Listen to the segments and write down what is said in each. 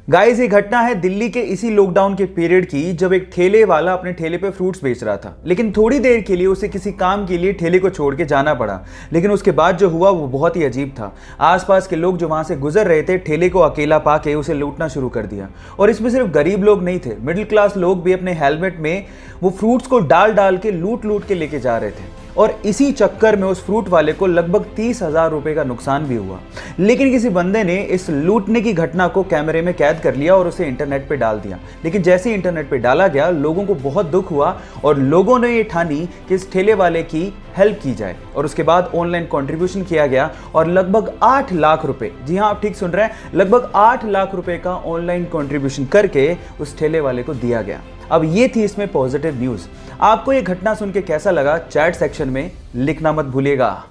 Guys, ये घटना है दिल्ली के इसी लॉकडाउन के पीरियड की, जब एक ठेले वाला अपने ठेले पे फ्रूट्स बेच रहा था। लेकिन थोड़ी देर के लिए उसे किसी काम के लिए ठेले को छोड़ के जाना पड़ा। लेकिन उसके बाद जो हुआ वो बहुत ही अजीब था। आसपास के लोग जो वहां से गुजर रहे थे, ठेले को अकेला पाके उसे लूटना शुरू कर दिया। और इसमें सिर्फ गरीब लोग नहीं थे, मिडिल क्लास लोग भी अपने हेलमेट में वो फ्रूट्स को डाल डाल के लूट के लेके जा रहे थे। और इसी चक्कर में उस फ्रूट वाले को लगभग 30,000 रुपए का नुकसान भी हुआ। लेकिन किसी बंदे ने इस लूटने की घटना को कैमरे में कैद कर लिया और उसे इंटरनेट पे डाल दिया। लेकिन जैसे ही इंटरनेट पे डाला गया, लोगों को बहुत दुख हुआ और लोगों ने ये ठानी कि इस ठेले वाले की हेल्प की जाए। और उसके बाद ऑनलाइन कंट्रीब्यूशन किया गया और लगभग 8 लाख रुपए, जी हाँ आप ठीक सुन रहे हैं, लगभग 8 लाख रुपए का ऑनलाइन कंट्रीब्यूशन करके उस ठेले वाले को दिया गया। अब ये थी इसमें पॉजिटिव न्यूज़। आपको ये घटना सुन के कैसा लगा, चैट सेक्शन में लिखना मत भूलिएगा।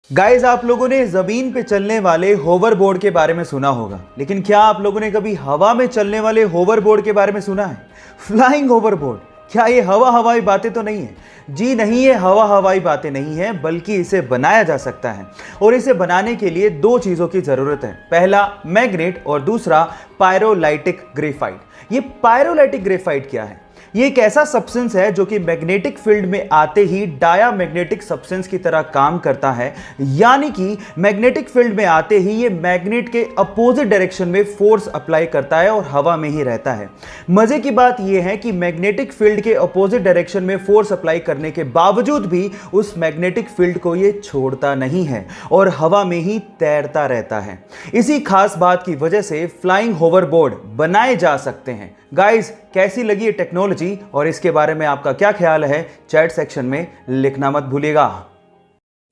गाइस, आप लोगों ने जमीन पे चलने वाले होवर बोर्ड के बारे में सुना होगा, लेकिन क्या आप लोगों ने कभी हवा में चलने वाले होवर बोर्ड के बारे में सुना है? Flying hoverboard. क्या ये हवाई बातें तो नहीं है? जी नहीं, ये हवाई बातें नहीं है, बल्कि इसे बनाया जा सकता है। और इसे बनाने के लिए 2 चीजों की जरूरत है। पहला मैग्नेट और दूसरा पायरोलाइटिक ग्रेफाइट। ये पायरोलाइटिक ग्रेफाइट क्या है? ये एक ऐसा सब्सटेंस है जो कि मैग्नेटिक फील्ड में आते ही डायामैग्नेटिक सब्सटेंस की तरह काम करता है। यानी कि मैग्नेटिक फील्ड में आते ही ये मैग्नेट के अपोजिट डायरेक्शन में फोर्स अप्लाई करता है और हवा में ही रहता है। मजे की बात यह है कि मैग्नेटिक फील्ड के अपोजिट डायरेक्शन में फोर्स अप्लाई करने के बावजूद भी उस मैग्नेटिक फील्ड को ये छोड़ता नहीं है और हवा में ही तैरता रहता है। इसी खास बात की वजह से फ्लाइंग होवरबोर्ड बनाए जा सकते हैं। गाइस, कैसी लगी ये टेक्नोलॉजी और इसके बारे में आपका क्या ख्याल है, चैट सेक्शन में लिखना मत भूलिएगा।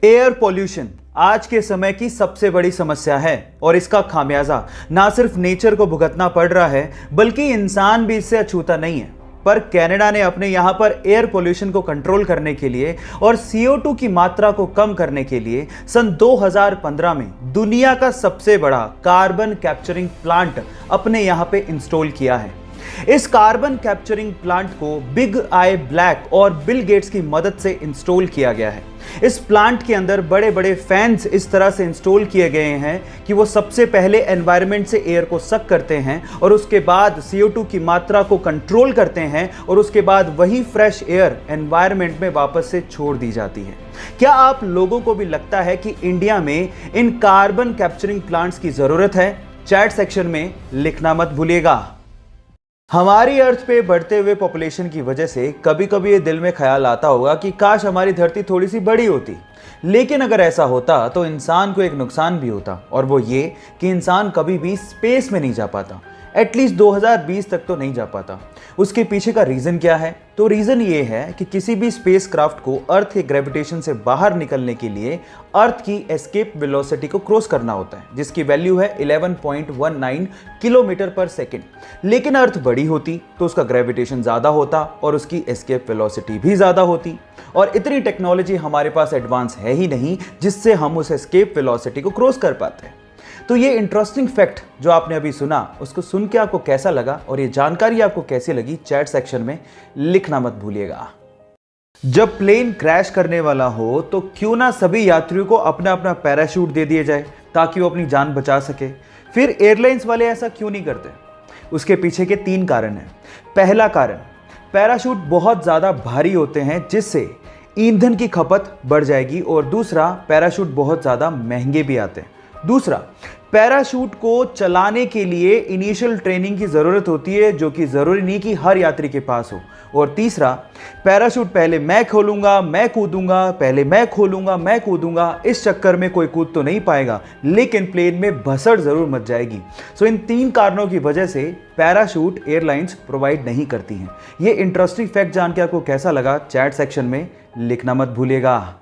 एयर पॉल्यूशन आज के समय की सबसे बड़ी समस्या है और इसका खामियाजा ना सिर्फ नेचर को भुगतना पड़ रहा है, बल्कि इंसान भी इससे अछूता नहीं है। पर कनाडा ने अपने यहां पर एयर पोल्यूशन को कंट्रोल करने के लिए और CO2 की मात्रा को कम करने के लिए सन 2015 में दुनिया का सबसे बड़ा कार्बन कैप्चरिंग प्लांट अपने यहां पे इंस्टॉल किया है। इस कार्बन कैप्चरिंग प्लांट को बिग आई ब्लैक और बिल गेट्स की मदद से इंस्टॉल किया गया है। इस प्लांट के अंदर बड़े बड़े फैंस इस तरह से इंस्टॉल किए गए हैं कि वो सबसे पहले एनवायरनमेंट से एयर को सक करते हैं और उसके बाद CO2 की मात्रा को कंट्रोल करते हैं और उसके बाद वही फ्रेश एयर एनवायरनमेंट में वापस से छोड़ दी जाती है। क्या आप लोगों को भी लगता है कि इंडिया में इन कार्बन कैप्चरिंग प्लांट्स की जरूरत है? चैट सेक्शन में लिखना मत भूलिएगा। हमारी अर्थ पे बढ़ते हुए पॉपुलेशन की वजह से कभी कभी ये दिल में ख्याल आता होगा कि काश हमारी धरती थोड़ी सी बड़ी होती। लेकिन अगर ऐसा होता तो इंसान को एक नुकसान भी होता, और वो ये कि इंसान कभी भी स्पेस में नहीं जा पाता। एटलीस्ट 2020 तक तो नहीं जा पाता। उसके पीछे का रीज़न क्या है? तो रीज़न ये है कि किसी भी स्पेसक्राफ्ट को अर्थ के ग्रेविटेशन से बाहर निकलने के लिए अर्थ की एस्केप वेलोसिटी को क्रॉस करना होता है, जिसकी वैल्यू है 11.19 किलोमीटर पर सेकेंड। लेकिन अर्थ बड़ी होती तो उसका ग्रेविटेशन ज़्यादा होता और उसकी एस्केप वेलोसिटी भी ज़्यादा होती। और इतनी टेक्नोलॉजी हमारे पास एडवांस है ही नहीं जिससे हम उस एस्केप वेलोसिटी को क्रॉस कर पाते हैं। तो ये इंटरेस्टिंग फैक्ट जो आपने अभी सुना, उसको सुन के आपको कैसा लगा और ये जानकारी आपको कैसी लगी, चैट सेक्शन में लिखना मत भूलिएगा। जब प्लेन क्रैश करने वाला हो तो क्यों ना सभी यात्रियों को अपना अपना पैराशूट दे दिया जाए ताकि वो अपनी जान बचा सके। फिर एयरलाइंस वाले ऐसा क्यों नहीं करते? उसके पीछे के 3 कारण हैं। पहला कारण, पैराशूट बहुत ज़्यादा भारी होते हैं जिससे ईंधन की खपत बढ़ जाएगी, और दूसरा, पैराशूट बहुत ज़्यादा महंगे भी आते हैं। दूसरा, पैराशूट को चलाने के लिए इनिशियल ट्रेनिंग की ज़रूरत होती है जो कि ज़रूरी नहीं कि हर यात्री के पास हो। और तीसरा, पैराशूट पहले मैं खोलूंगा मैं कूदूंगा, पहले मैं खोलूंगा मैं कूदूंगा, इस चक्कर में कोई कूद तो नहीं पाएगा, लेकिन प्लेन में भसड़ ज़रूर मच जाएगी। सो इन 3 कारणों की वजह से पैराशूट एयरलाइंस प्रोवाइड नहीं करती हैं। ये इंटरेस्टिंग फैक्ट जान के आपको कैसा लगा, चैट सेक्शन में लिखना मत भूलिएगा।